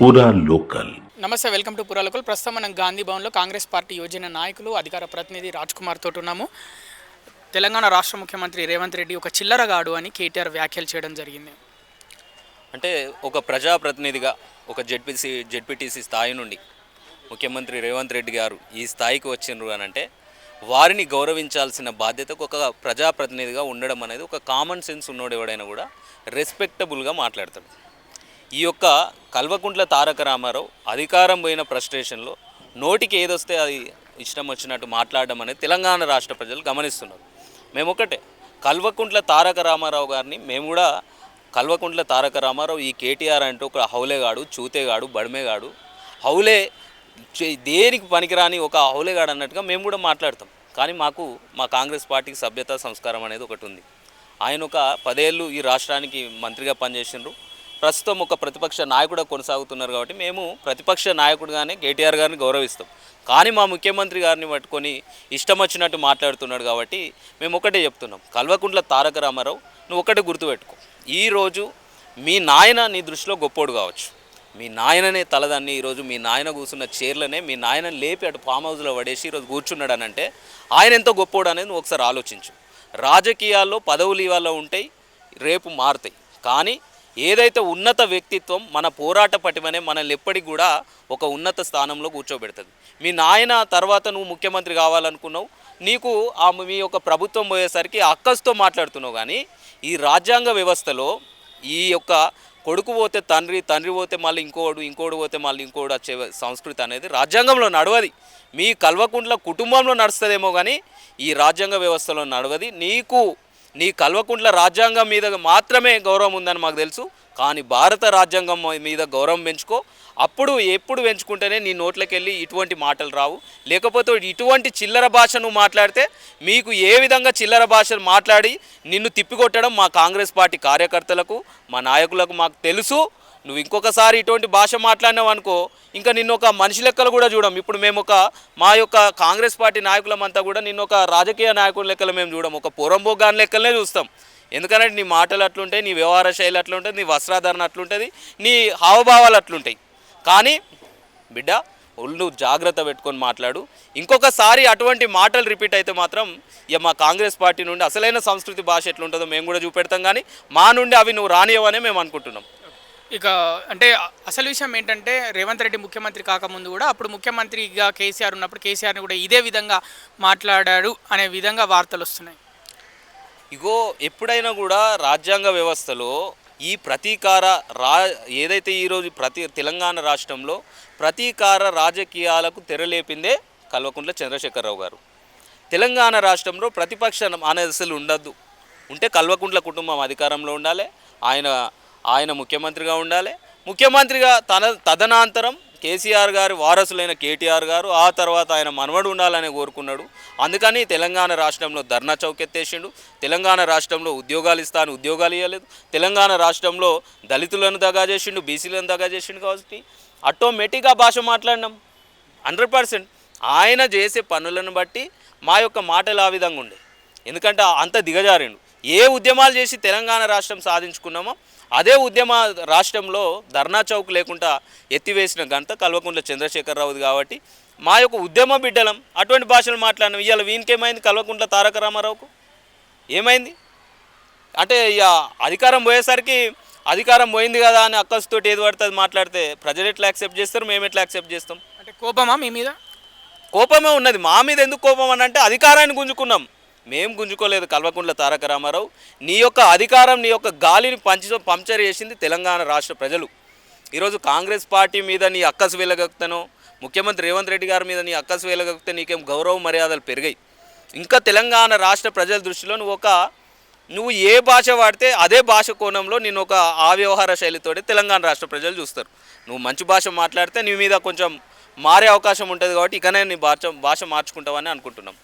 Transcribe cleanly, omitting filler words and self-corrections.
పూరా లోకల్. నమస్తే, welcome to పురా లోకల్. ప్రస్తుతం మనం గాంధీ భవన్లో కాంగ్రెస్ పార్టీ యువజన నాయకులు అధికార ప్రతినిధి రాజ్ కుమార్ తోటి ఉన్నాము. తెలంగాణ రాష్ట్ర ముఖ్యమంత్రి రేవంత్ రెడ్డి ఒక చిల్లరగాడు అని కేటీఆర్ వ్యాఖ్యలు చేయడం జరిగింది. అంటే ఒక ప్రజాప్రతినిధిగా ఒక జెడ్పీటీసీ స్థాయి నుండి ముఖ్యమంత్రి రేవంత్ రెడ్డి గారు ఈ స్థాయికి వచ్చిండ్రు అని అంటే వారిని గౌరవించాల్సిన బాధ్యత ఒక ప్రజాప్రతినిధిగా ఉండడం అనేది ఒక కామన్ సెన్స్ ఉన్నోడు ఎవడైనా కూడా రెస్పెక్టబుల్గా మాట్లాడతాడు. ఈ యొక్క కల్వకుంట్ల తారక రామారావు అధికారం పోయిన ఫ్రస్ట్రేషన్లో నోటికి ఏదొస్తే అది ఇష్టం వచ్చినట్టు మాట్లాడడం అనేది తెలంగాణ రాష్ట్ర ప్రజలు గమనిస్తున్నారు. మేము ఒకటే, కల్వకుంట్ల తారక రామారావు గారిని మేము కూడా కల్వకుంట్ల తారక రామారావు ఈ కేటీఆర్ అంటూ ఒక హౌలేగాడు, చూతేగాడు, బడిమేగాడు, హౌలే దేనికి పనికిరాని ఒక హౌలేగాడు అన్నట్టుగా మేము కూడా మాట్లాడతాం. కానీ మా కాంగ్రెస్ పార్టీకి సభ్యత సంస్కారం అనేది ఒకటి ఉంది. ఆయన ఒక 10 ఏళ్ళు ఈ రాష్ట్రానికి మంత్రిగా పనిచేసిండ్రు. ప్రస్తుతం ఒక ప్రతిపక్ష నాయకుడు కొనసాగుతున్నారు. కాబట్టి మేము ప్రతిపక్ష నాయకుడుగానే కేటీఆర్ గారిని గౌరవిస్తాం. కానీ మా ముఖ్యమంత్రి గారిని పట్టుకొని ఇష్టం వచ్చినట్టు మాట్లాడుతున్నాడు. కాబట్టి మేము ఒకటే చెప్తున్నాం, కల్వకుంట్ల తారక రామారావు నువ్వు ఒకటే గుర్తుపెట్టుకో, ఈరోజు మీ నాయన నీ దృష్టిలో గొప్పోడు కావచ్చు, మీ నాయననే తలదాన్ని ఈరోజు మీ నాయన కూర్చున్న చైర్లనే మీ నాయన లేపి అటు ఫామ్ హౌస్లో పడేసి ఈరోజు కూర్చున్నాడు అని అంటే ఆయన ఎంతో గొప్పోడు అనేది నువ్వు ఒకసారి ఆలోచించు. రాజకీయాల్లో పదవులు ఇవాళ ఉంటాయి, రేపు మారుతాయి. కానీ ఏదైతే ఉన్నత వ్యక్తిత్వం మన పోరాట పటిమనే మనల్ని ఎప్పటికి కూడా ఒక ఉన్నత స్థానంలో కూర్చోబెడుతుంది. మీ నాయన తర్వాత నువ్వు ముఖ్యమంత్రి కావాలనుకున్నావు, నీకు మీ యొక్క ప్రభుత్వం పోయేసరికి అక్కస్తో మాట్లాడుతున్నావు. కానీ ఈ రాజ్యాంగ వ్యవస్థలో ఈ యొక్క కొడుకు పోతే తండ్రి, తండ్రి పోతే మళ్ళీ ఇంకోడు పోతే మళ్ళీ ఇంకోడు వచ్చే సంస్కృతి అనేది రాజ్యాంగంలో నడవది. మీ కల్వకుంట్ల కుటుంబంలో నడుస్తుందేమో కానీ ఈ రాజ్యాంగ వ్యవస్థలో నడవది. నీ కల్వకుంట్ల రాజ్యాంగం మీద మాత్రమే గౌరవం ఉందని మాకు తెలుసు. కానీ భారత రాజ్యాంగం మీద గౌరవం పెంచుకో. ఎప్పుడు పెంచుకుంటేనే నీ నోట్లోకి వెళ్ళి ఇటువంటి మాటలు రావు. లేకపోతే ఇటువంటి చిల్లర భాష నువ్వు మాట్లాడితే మీకు ఏ విధంగా చిల్లర భాషను మాట్లాడి నిన్ను తిప్పికొట్టడం మా కాంగ్రెస్ పార్టీ కార్యకర్తలకు, మా నాయకులకు మాకు తెలుసు. నువ్వు ఇంకొకసారి ఇటువంటి భాష మాట్లాడినావు అనుకో, ఇంకా నిన్ను ఒక మనిషి లెక్కలు కూడా చూడం. ఇప్పుడు మేము మా యొక్క కాంగ్రెస్ పార్టీ నాయకులమంతా కూడా నిన్ను ఒక రాజకీయ నాయకుల లెక్కలు మేము చూడం, ఒక పొరంబోగాన్ లెక్కలనే చూస్తాం. ఎందుకంటే నీ మాటలు అట్లుంటాయి, నీ వ్యవహార శైలి అట్లుంటుంది, నీ వస్త్రాధరణ అట్లుంటుంది, నీ హావభావాలు అట్లుంటాయి. కానీ బిడ్డ, ఒళ్ళు జాగ్రత్త పెట్టుకొని మాట్లాడు. ఇంకొకసారి అటువంటి మాటలు రిపీట్ అయితే మాత్రం మా కాంగ్రెస్ పార్టీ నుండి అసలైన సంస్కృతి భాష ఎట్లుంటుందో మేము కూడా చూపెడతాం. కానీ మా నుండి అవి నువ్వు రానియవనే మేము అనుకుంటున్నాం. ఇక అంటే అసలు విషయం ఏంటంటే, రేవంత్ రెడ్డి ముఖ్యమంత్రి కాకముందు కూడా అప్పుడు ముఖ్యమంత్రిగా కేసీఆర్ ఉన్నప్పుడు కేసీఆర్ని కూడా ఇదే విధంగా మాట్లాడాడు అనే విధంగా వార్తలు వస్తున్నాయి. ఎప్పుడైనా కూడా రాజ్యాంగ వ్యవస్థలో ఈ ప్రతీకార ఏదైతే ఈరోజు తెలంగాణ రాష్ట్రంలో ప్రతీకార రాజకీయాలకు తెరలేపిందే కల్వకుంట్ల చంద్రశేఖరరావు గారు. తెలంగాణ రాష్ట్రంలో ప్రతిపక్షం అనేది అసలు ఉండద్దు. ఉంటే కల్వకుంట్ల కుటుంబం అధికారంలో ఉండాలి, ఆయన ముఖ్యమంత్రిగా ఉండాలి. ముఖ్యమంత్రిగా తదనంతరం కేసీఆర్ గారు వారసులైన కేటీఆర్ గారు, ఆ తర్వాత ఆయన మనవడు ఉండాలని కోరుకున్నాడు. అందుకని తెలంగాణ రాష్ట్రంలో ధర్నా చౌక్ ఎత్తేసిండు. తెలంగాణ రాష్ట్రంలో ఉద్యోగాలు ఇస్తాను, ఉద్యోగాలు ఇవ్వలేదు. తెలంగాణ రాష్ట్రంలో దళితులను దగా చేసిండు, బీసీలను దగా చేసిండు. కాబట్టి ఆటోమేటిక్గా భాష మాట్లాడినాం 100%. ఆయన చేసే పనులను బట్టి మా యొక్క మాటలు ఆ విధంగా ఉండే. ఎందుకంటే అంత దిగజారిండు. ఏ ఉద్యమాలు చేసి తెలంగాణ రాష్ట్రం సాధించుకున్నామో అదే ఉద్యమ రాష్ట్రంలో ధర్నా చౌక్ లేకుండా ఎత్తివేసిన ఘనత కల్వకుంట్ల చంద్రశేఖరరావుది. కాబట్టి మా యొక్క ఉద్యమ బిడ్డలం అటువంటి భాషలు మాట్లాడినాం. ఇవాళ వీనికేమైంది? కల్వకుంట్ల తారక రామారావుకు ఏమైంది అంటే, ఇక అధికారం పోయేసరికి అధికారం పోయింది కదా అని అక్కసుతోటి ఏది పడుతుంది మాట్లాడితే ప్రజలు ఎట్లా యాక్సెప్ట్ చేస్తారు, మేము ఎట్లా యాక్సెప్ట్ చేస్తాం? అంటే కోపమా మీ మీద? కోపమే ఉన్నది. మా మీద ఎందుకు కోపం అని అంటే అధికారాన్ని గుంజుకున్నాం, మేము గుంజుకోలేదు. కల్వకుంట్ల తారక రామారావు, నీ యొక్క అధికారం, నీ యొక్క గాలిని పంక్చర్ చేసింది తెలంగాణ రాష్ట్ర ప్రజలు. ఈరోజు కాంగ్రెస్ పార్టీ మీద నీ అక్కసు వెలగక్తనో, ముఖ్యమంత్రి రేవంత్ రెడ్డి గారి మీద నీ అక్కసు వెలగక్తే నీకేం గౌరవ మర్యాదలు పెరిగాయి. ఇంకా తెలంగాణ రాష్ట్ర ప్రజల దృష్టిలో నువ్వు ఏ భాష వాడితే అదే భాష కోణంలో నేను ఒక వ్యవహార శైలితోటి తెలంగాణ రాష్ట్ర ప్రజలు చూస్తారు. నువ్వు మంచి భాష మాట్లాడితే నీ మీద కొంచెం మారే అవకాశం ఉంటుంది. కాబట్టి ఇకనే నీ భాష మార్చుకుంటావని అనుకుంటున్నాం.